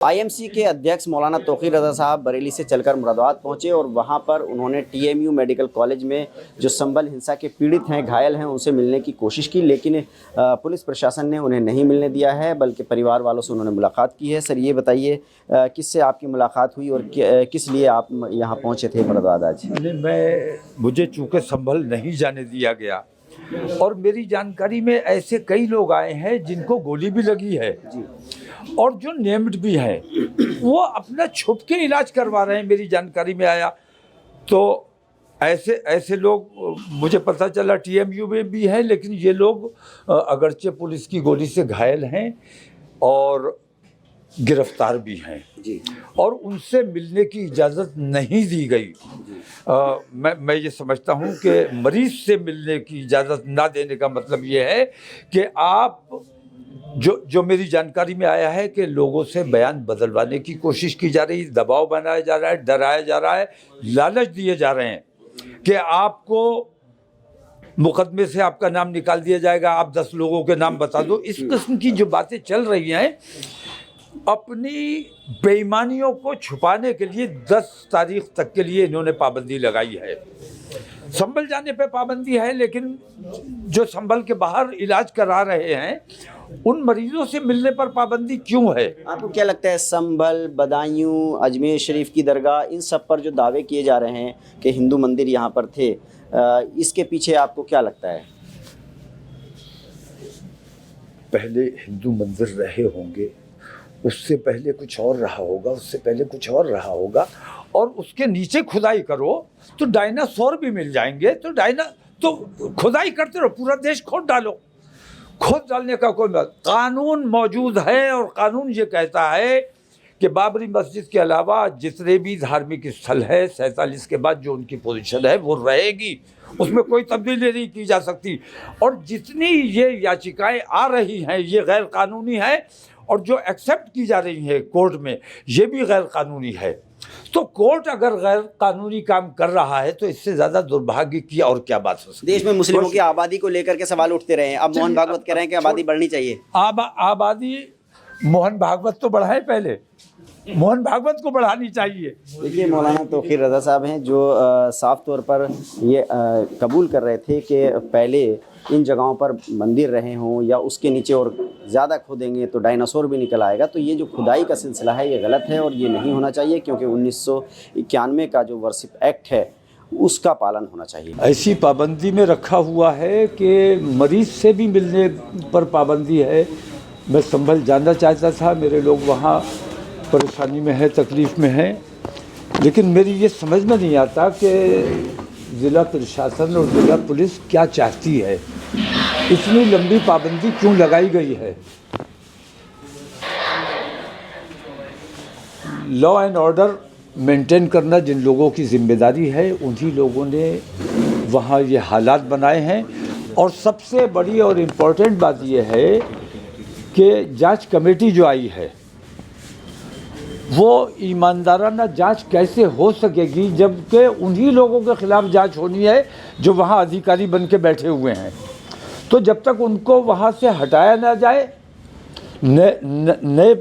IMC के अध्यक्ष मौलाना तौक़ीर रज़ा साहब बरेली से चलकर मुरादाबाद पहुंचे और वहां पर उन्होंने टीएमयू मेडिकल कॉलेज में जो संभल हिंसा के पीड़ित हैं, घायल हैं, उनसे मिलने की कोशिश की, लेकिन पुलिस प्रशासन ने उन्हें नहीं मिलने दिया है, बल्कि परिवार वालों से उन्होंने मुलाकात की है। सर, ये बताइए किससे आपकी मुलाकात हुई और किस लिए आप यहाँ पहुँचे थे मुरादाबाद आज? मुझे चूँकि संभल नहीं जाने दिया गया और मेरी जानकारी में ऐसे कई लोग आए हैं जिनको गोली भी लगी है और जो नेम्ड भी हैं, वो अपना छुप के इलाज करवा रहे हैं। मेरी जानकारी में आया तो ऐसे लोग मुझे पता चला टीएमयू में भी हैं, लेकिन ये लोग अगरचे पुलिस की गोली से घायल हैं और गिरफ्तार भी हैं जी। और उनसे मिलने की इजाज़त नहीं दी गई। मैं ये समझता हूँ कि मरीज़ से मिलने की इजाज़त ना देने का मतलब ये है कि आप जो मेरी जानकारी में आया है कि लोगों से बयान बदलवाने की कोशिश की जा रही, दबाव बनाया जा रहा है, डराया जा रहा है, लालच दिए जा रहे हैं कि आपको मुकदमे से आपका नाम निकाल दिया जाएगा, आप 10 लोगों के नाम बता दो। इस किस्म की जो बातें चल रही हैं, अपनी बेईमानियों को छुपाने के लिए 10 तारीख तक के लिए इन्होंने पाबंदी लगाई है। संभल जाने पे पाबंदी है, लेकिन जो संभल के बाहर इलाज करा रहे हैं उन मरीजों से मिलने पर पाबंदी क्यों है? आपको क्या लगता है, संभल, बदायूं, अजमेर शरीफ की दरगाह, इन सब पर जो दावे किए जा रहे हैं कि हिंदू मंदिर यहाँ पर थे, इसके पीछे आपको क्या लगता है? पहले हिंदू मंदिर रहे होंगे, उससे पहले कुछ और रहा होगा, उससे पहले कुछ और रहा होगा, और उसके नीचे खुदाई करो तो डायनासोर भी मिल जाएंगे। तो खुदाई करते रहो, पूरा देश खोद डालो। खोद डालने का कोई कानून मौजूद है और कानून ये कहता है कि बाबरी मस्जिद के अलावा जितने भी धार्मिक स्थल है 47 के बाद जो उनकी पोजीशन है वो रहेगी, उसमें कोई तब्दीली नहीं की जा सकती। और जितनी ये याचिकाएं आ रही हैं ये गैर कानूनी है, और जो एक्सेप्ट की जा रही है कोर्ट में ये भी गैर कानूनी है। तो कोर्ट अगर गैर कानूनी काम कर रहा है तो इससे ज़्यादा दुर्भाग्य की और क्या बात हो सकती है? देश में मुस्लिमों की आबादी को लेकर के सवाल उठते रहे हैं, अब मोहन भागवत कह रहे हैं कि आबादी बढ़नी चाहिए। आबादी मोहन भागवत तो बढ़ाए, पहले मोहन भागवत को बढ़ानी चाहिए। देखिए, मौलाना तौक़ीर रज़ा साहब हैं जो साफ तौर पर ये कबूल कर रहे थे कि पहले इन जगहों पर मंदिर रहे हों या उसके नीचे और ज़्यादा खोदेंगे तो डायनासोर भी निकल आएगा। तो ये जो खुदाई का सिलसिला है ये गलत है और ये नहीं होना चाहिए, क्योंकि 1991 का जो वर्शिप एक्ट है उसका पालन होना चाहिए। ऐसी पाबंदी में रखा हुआ है कि मरीज़ से भी मिलने पर पाबंदी है। मैं संभल जानना चाहता था, मेरे लोग वहाँ परेशानी में है, तकलीफ़ में है, लेकिन मेरी ये समझ में नहीं आता कि ज़िला प्रशासन और ज़िला पुलिस क्या चाहती है, इतनी लंबी पाबंदी क्यों लगाई गई है। लॉ एंड ऑर्डर मेंटेन करना जिन लोगों की जिम्मेदारी है, उन्हीं लोगों ने वहाँ ये हालात बनाए हैं। और सबसे बड़ी और इम्पोर्टेंट बात ये है कि जांच कमेटी जो आई है वो ईमानदाराना जांच कैसे हो सकेगी, जबकि उन्हीं लोगों के खिलाफ जांच होनी है जो वहाँ अधिकारी बन के बैठे हुए हैं। तो जब तक उनको वहाँ से हटाया ना जाए, नए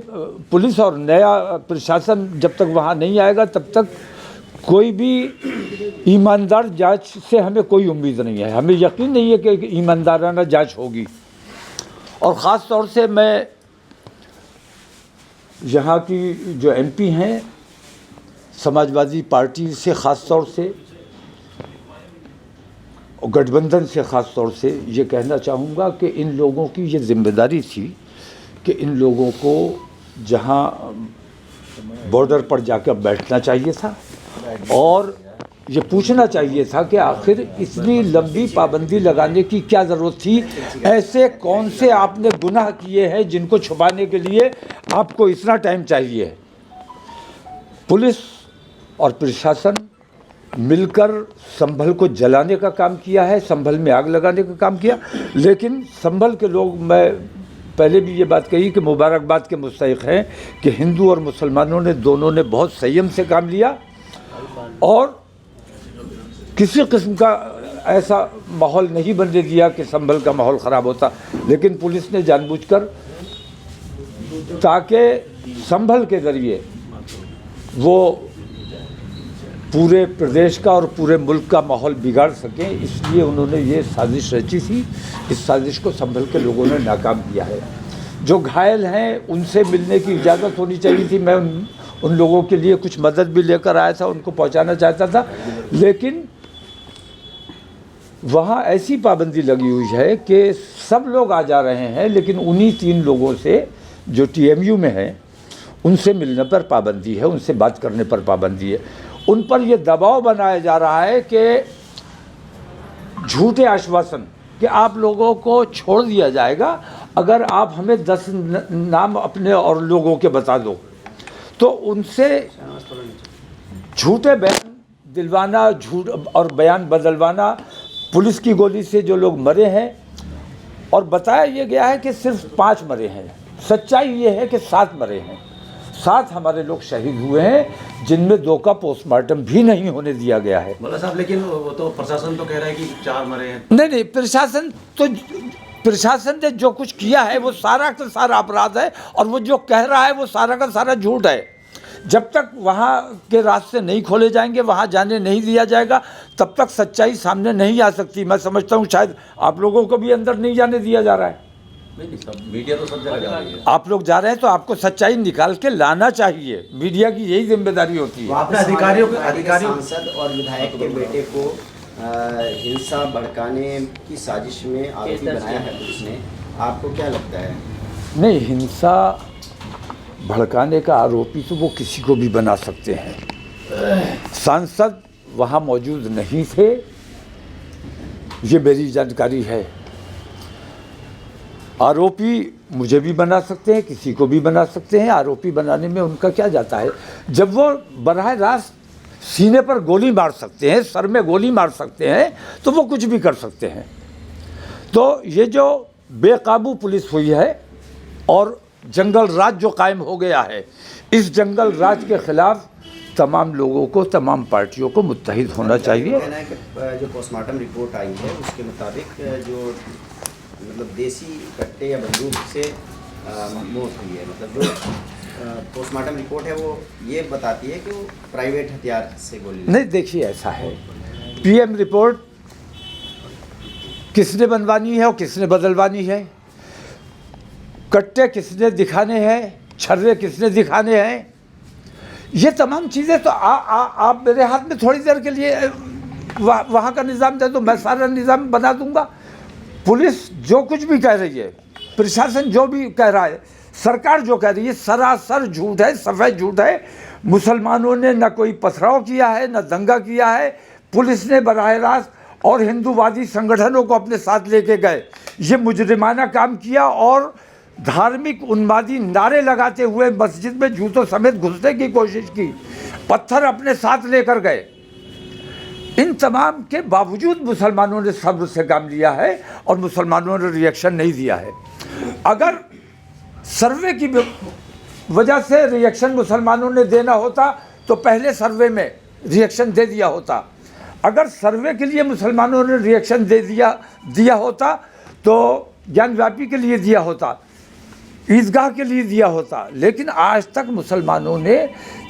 पुलिस और नया प्रशासन जब तक वहाँ नहीं आएगा, तब तक कोई भी ईमानदार जांच से हमें कोई उम्मीद नहीं है। हमें यकीन नहीं है कि ईमानदाराना जांच होगी। और ख़ास तौर से मैं यहाँ की जो एमपी हैं समाजवादी पार्टी से ख़ास तौर से और गठबंधन से ख़ास तौर से ये कहना चाहूँगा कि इन लोगों की ये जिम्मेदारी थी कि इन लोगों को जहाँ बॉर्डर पर जाकर बैठना चाहिए था और ये पूछना चाहिए था कि आखिर इतनी लंबी पाबंदी लगाने की क्या ज़रूरत थी। ऐसे कौन से आपने गुनाह किए हैं जिनको छुपाने के लिए आपको इतना टाइम चाहिए। पुलिस और प्रशासन मिलकर संभल को जलाने का काम किया है, संभल में आग लगाने का काम किया, लेकिन संभल के लोग, मैं पहले भी ये बात कही कि मुबारकबाद के मुस्तहिक़ हैं कि हिंदू और मुसलमानों ने दोनों ने बहुत संयम से काम लिया और किसी किस्म का ऐसा माहौल नहीं बनने दिया कि संभल का माहौल ख़राब होता। लेकिन पुलिस ने जानबूझकर ताकि संभल के ज़रिए वो पूरे प्रदेश का और पूरे मुल्क का माहौल बिगाड़ सकें, इसलिए उन्होंने ये साजिश रची थी। इस साजिश को संभल के लोगों ने नाकाम किया है। जो घायल हैं उनसे मिलने की इजाज़त होनी चाहिए थी। मैं उन लोगों के लिए कुछ मदद भी लेकर आया था, उनको पहुंचाना चाहता था, लेकिन वहाँ ऐसी पाबंदी लगी हुई है कि सब लोग आ जा रहे हैं, लेकिन उन्हीं 3 लोगों से जो TMU में हैं उनसे मिलने पर पाबंदी है, उनसे बात करने पर पाबंदी है। उन पर यह दबाव बनाया जा रहा है कि झूठे आश्वासन कि आप लोगों को छोड़ दिया जाएगा अगर आप हमें 10 नाम अपने और लोगों के बता दो। तो उनसे झूठे बयान दिलवाना, झूठ और बयान बदलवाना। पुलिस की गोली से जो लोग मरे हैं, और बताया ये गया है कि सिर्फ 5 मरे हैं, सच्चाई ये है कि 7 मरे हैं। 7 हमारे लोग शहीद हुए हैं, जिनमें 2 का पोस्टमार्टम भी नहीं होने दिया गया है। मौलाना साहब, लेकिन वो तो प्रशासन तो कह रहा है कि 4 मरे हैं। नहीं, प्रशासन ने जो कुछ किया है वो सारा का सारा अपराध है, और वो जो कह रहा है वो सारा का सारा झूठ है। जब तक वहाँ के रास्ते नहीं खोले जाएंगे, वहाँ जाने नहीं दिया जाएगा, तब तक सच्चाई सामने नहीं आ सकती। मैं समझता हूँ शायद आप लोगों को भी अंदर नहीं जाने दिया जा रहा है। नहीं, सब मीडिया तो सब जगह जा रही है। आप लोग जा रहे हैं तो आपको सच्चाई निकाल के लाना चाहिए। मीडिया की यही जिम्मेदारी होती है। आपने अधिकारियों सांसद और विधायक के बेटे को हिंसा भड़काने की साजिश में आरोपी बनाया है पुलिस ने, आपको क्या लगता है? नहीं, हिंसा भड़काने का आरोपी तो वो किसी को भी बना सकते हैं। सांसद वहाँ मौजूद नहीं थे, ये मेरी जानकारी है। आरोपी मुझे भी बना सकते हैं, किसी को भी बना सकते हैं। आरोपी बनाने में उनका क्या जाता है? जब वो बराह रास्त सीने पर गोली मार सकते हैं, सर में गोली मार सकते हैं, तो वो कुछ भी कर सकते हैं। तो ये जो बेकाबू पुलिस हुई है और जंगल राज जो कायम हो गया है, इस जंगल राज के खिलाफ तमाम लोगों को, तमाम पार्टियों को मुत्तहिद होना चाहिए। कहना है कि जो पोस्टमार्टम रिपोर्ट आई है उसके मुताबिक जो मतलब देसी कट्टे या बंदूक से मौत हुई है। मतलब जो पोस्टमार्टम रिपोर्ट है वो ये बताती है कि वो प्राइवेट हथियार से गोली नहीं, देखिए ऐसा है, PM रिपोर्ट किसने बनवानी है और किसने बदलवानी है, कट्टे किसने दिखाने हैं, छर्रे किसने दिखाने हैं, ये तमाम चीज़ें तो आप मेरे हाथ में थोड़ी देर के लिए वहाँ का निज़ाम दे दो, मैं सारा निज़ाम बना दूंगा। पुलिस जो कुछ भी कह रही है, प्रशासन जो भी कह रहा है, सरकार जो कह रही है, सरासर झूठ है, सफ़ेद झूठ है। मुसलमानों ने न कोई पथराव किया है, न दंगा किया है। पुलिस ने बराह रास्त और हिंदूवादी संगठनों को अपने साथ लेके गए, ये मुजरिमाना काम किया और धार्मिक उन्मादी नारे लगाते हुए मस्जिद में जूतों समेत घुसने की कोशिश की, पत्थर अपने साथ लेकर गए। इन तमाम के बावजूद मुसलमानों ने सब्र से काम लिया है और मुसलमानों ने रिएक्शन नहीं दिया है। अगर सर्वे की वजह से रिएक्शन मुसलमानों ने देना होता तो पहले सर्वे में रिएक्शन दे दिया होता। अगर सर्वे के लिए मुसलमानों ने रिएक्शन दे दिया होता तो ज्ञानव्यापी के लिए दिया होता, ईदगाह के लिए दिया होता। लेकिन आज तक मुसलमानों ने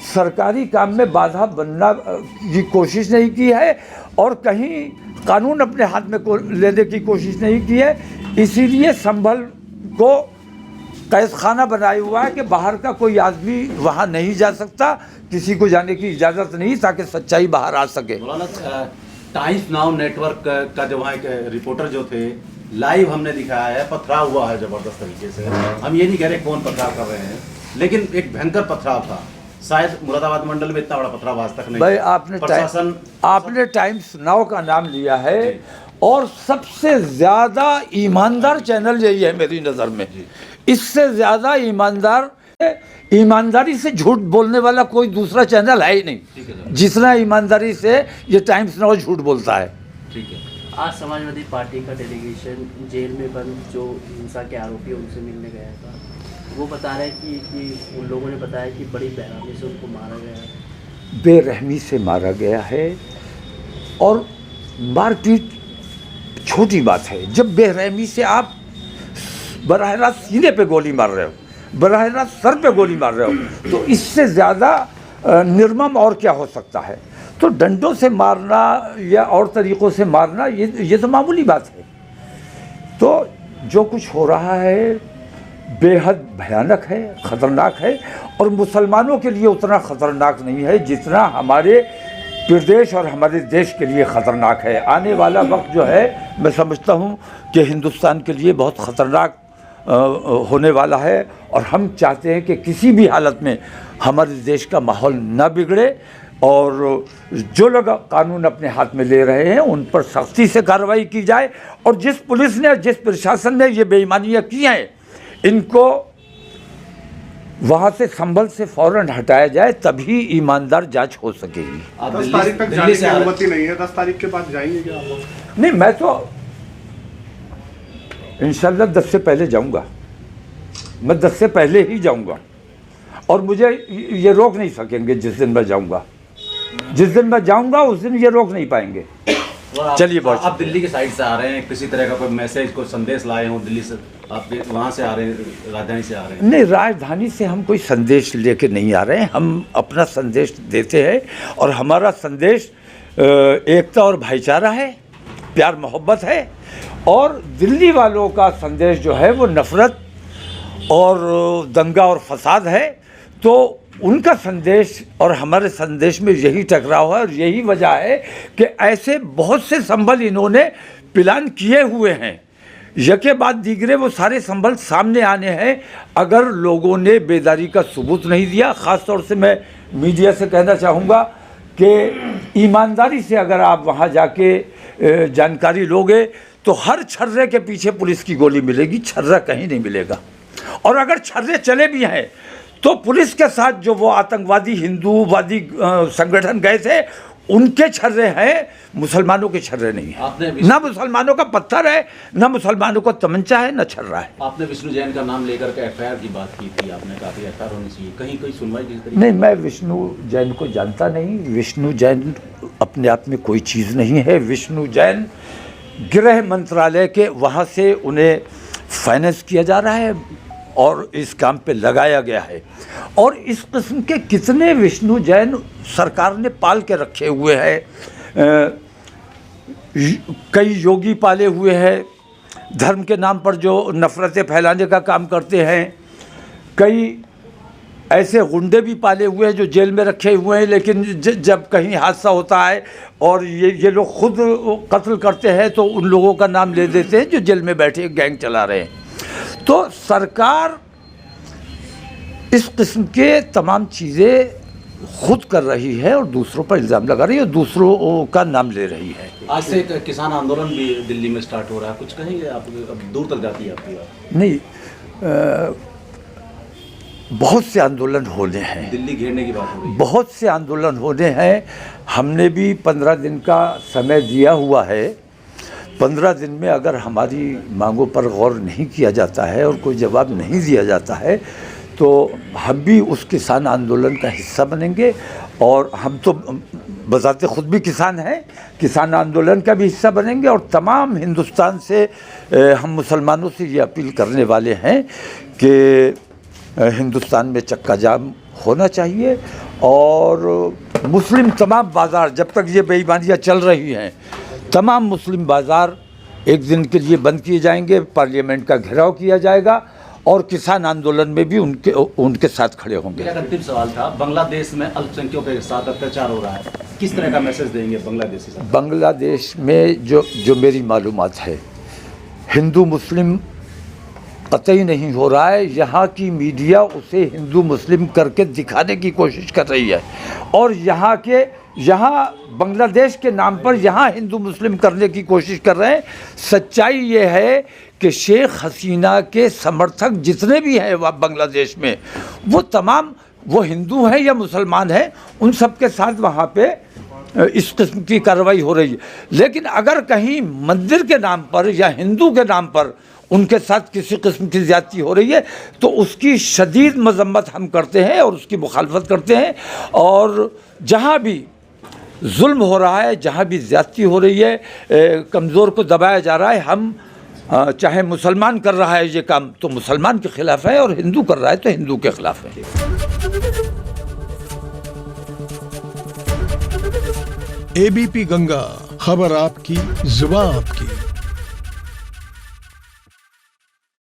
सरकारी काम में बाधा बनना की कोशिश नहीं की है और कहीं कानून अपने हाथ में लेने की कोशिश नहीं की है। इसीलिए संभल को कैद खाना बनाया हुआ है कि बाहर का कोई आदमी वहाँ नहीं जा सकता, किसी को जाने की इजाज़त नहीं, ताकि सच्चाई बाहर आ सके। टाइम्स नाउ नेटवर्क का जो वहाँ एक रिपोर्टर जो थे, लाइव हमने दिखाया है, पथराव हुआ है ज़बरदस्त तरीके से। हम ये नहीं कह रहे कौन पथराव कर रहे हैं, लेकिन एक भयंकर पथराव था। शायद मुरादाबाद मंडल में इतना बड़ा पथराव आज तक नहीं। भाई आपने टाइम्स नाउ का नाम लिया है और सबसे ज़्यादा ईमानदार चैनल यही है मेरी नज़र में। इससे ज़्यादा ईमानदारी से झूठ बोलने वाला कोई दूसरा चैनल है ही नहीं, जितना ईमानदारी से ये टाइम्स नाउ झूठ बोलता है। ठीक है। आज समाजवादी पार्टी का डेलीगेशन जेल में बंद जो हिंसा के आरोपी उनसे मिलने गया था, वो बता रहे हैं कि उन लोगों ने बताया कि बड़ी बेरहमी से उनको मारा गया है। बेरहमी से मारा गया है और मारपीट छोटी बात है। जब बेरहमी से आप बराह रास्त सीने पे गोली मार रहे हो, बराह रास्त सर पे गोली मार रहे हो, तो इससे ज़्यादा निर्मम और क्या हो सकता है। तो डंडों से मारना या और तरीक़ों से मारना ये तो मामूली बात है। तो जो कुछ हो रहा है बेहद भयानक है, ख़तरनाक है, और मुसलमानों के लिए उतना ख़तरनाक नहीं है जितना हमारे प्रदेश और हमारे देश के लिए ख़तरनाक है। आने वाला वक्त जो है मैं समझता हूँ कि हिंदुस्तान के लिए बहुत ख़तरनाक होने वाला है, और हम चाहते हैं कि किसी भी हालत में हमारे देश का माहौल ना बिगड़े, और जो लोग कानून अपने हाथ में ले रहे हैं उन पर सख्ती से कार्रवाई की जाए, और जिस पुलिस ने, जिस प्रशासन ने ये बेईमानियाँ की हैं, इनको वहाँ से संभल से फ़ौरन हटाया जाए, तभी ईमानदार जांच हो सकेगी। 10 तारीख तक जाने की अनुमति नहीं है, 10 तारीख के बाद जाएंगे क्या आप लोग? नहीं, मैं तो इंशाल्लाह 10 से पहले जाऊंगा, मैं 10 से पहले ही जाऊंगा, और मुझे ये रोक नहीं सकेंगे। जिस दिन मैं जाऊंगा, जिस दिन मैं जाऊंगा उस दिन ये रोक नहीं पाएंगे। चलिए, बहुत आप दिल्ली के साइड से आ रहे हैं, किसी तरह का कोई मैसेज, कोई संदेश लाए हों दिल्ली से, आप वहाँ से आ रहे हैं, राजधानी से आ रहे हैं? नहीं, राजधानी से हम कोई संदेश लेके नहीं आ रहे हैं, हम अपना संदेश देते हैं, और हमारा संदेश एकता और भाईचारा है, प्यार मोहब्बत है। और दिल्ली वालों का संदेश जो है वो नफ़रत और दंगा और फसाद है। तो उनका संदेश और हमारे संदेश में यही टकराव है, और यही वजह है कि ऐसे बहुत से संभल इन्होंने प्लान किए हुए हैं, यके बाद दीगरे वो सारे संभल सामने आने हैं। अगर लोगों ने बेदारी का सबूत नहीं दिया, ख़ास तौर से मैं मीडिया से कहना चाहूँगा कि ईमानदारी से अगर आप वहाँ जाके जानकारी लोगे तो हर छर्रे के पीछे पुलिस की गोली मिलेगी, छर्रा कहीं नहीं मिलेगा। और अगर छर्रे चले भी हैं तो पुलिस के साथ जो वो आतंकवादी हिंदूवादी संगठन गए थे उनके छर्रे हैं, मुसलमानों के छर्रे नहीं है। ना मुसलमानों का पत्थर है, ना मुसलमानों का तमंचा है, ना छर्रा है। आपने विष्णु जैन का नाम लेकर के एफआईआर की बात की थी, आपने कहा था एफआईआर होनी चाहिए, कहीं कोई सुनवाई की? नहीं, मैं विष्णु जैन को जानता नहीं। विष्णु जैन अपने आप में कोई चीज़ नहीं है। विष्णु जैन गृह मंत्रालय के वहाँ से उन्हें फाइनेंस किया जा रहा है और इस काम पे लगाया गया है। और इस किस्म के कितने विष्णु जैन सरकार ने पाल के रखे हुए हैं। कई योगी पाले हुए हैं, धर्म के नाम पर जो नफ़रतें फैलाने का काम करते हैं। कई ऐसे गुंडे भी पाले हुए हैं जो जेल में रखे हुए हैं, लेकिन जब कहीं हादसा होता है और ये लोग खुद कत्ल करते हैं तो उन लोगों का नाम ले देते हैं जो जेल में बैठे गैंग चला रहे हैं। तो सरकार इस किस्म के तमाम चीज़ें खुद कर रही है और दूसरों पर इल्ज़ाम लगा रही है और दूसरों का नाम ले रही है। आज से एक किसान आंदोलन भी दिल्ली में स्टार्ट हो रहा है, कुछ कहेंगे आप? अब दूर तक जाती है आपकी बात? नहीं, बहुत से आंदोलन होने हैं, दिल्ली घेरने की बात हो रही है। बहुत से आंदोलन होने हैं। हमने भी 15 दिन का समय दिया हुआ है। 15 दिन में अगर हमारी मांगों पर गौर नहीं किया जाता है और कोई जवाब नहीं दिया जाता है तो हम भी उस किसान आंदोलन का हिस्सा बनेंगे। और हम तो बजाते खुद भी किसान हैं, किसान आंदोलन का भी हिस्सा बनेंगे। और तमाम हिंदुस्तान से हम मुसलमानों से ये अपील करने वाले हैं कि हिंदुस्तान में चक्का जाम होना चाहिए और मुस्लिम तमाम बाज़ार, जब तक ये बेईमानियाँ चल रही हैं, तमाम मुस्लिम बाज़ार एक दिन के लिए बंद किए जाएंगे, पार्लियामेंट का घेराव किया जाएगा और किसान आंदोलन में भी उनके साथ खड़े होंगे। मेरा अंतिम सवाल था, बांग्लादेश में अल्पसंख्यकों के साथ अत्याचार हो रहा है, किस तरह का मैसेज देंगे बांग्लादेशी साहब? बांग्लादेश में जो मेरी मालूमात है, हिंदू मुस्लिम कतई नहीं हो रहा है। यहाँ की मीडिया उसे हिंदू मुस्लिम करके दिखाने की कोशिश कर रही है और यहाँ बांग्लादेश के नाम पर यहाँ हिंदू मुस्लिम करने की कोशिश कर रहे हैं। सच्चाई ये है कि शेख हसीना के समर्थक जितने भी हैं वह बांग्लादेश में, वो तमाम वो हिंदू हैं या मुसलमान हैं, उन सब के साथ वहाँ पे इस किस्म की कार्रवाई हो रही है। लेकिन अगर कहीं मंदिर के नाम पर या हिंदू के नाम पर उनके साथ किसी किस्म की ज़्यादती हो रही है तो उसकी शदीद मजम्मत हम करते हैं और उसकी मुखालफत करते हैं। और जहाँ भी जुल्म हो रहा है, जहाँ भी ज़्यादती हो रही है, कमज़ोर को दबाया जा रहा है, हम चाहे मुसलमान कर रहा है ये काम तो मुसलमान के खिलाफ है, और हिंदू कर रहा है तो हिंदू के खिलाफ है। एबीपी गंगा, खबर आपकी, जुबान आपकी।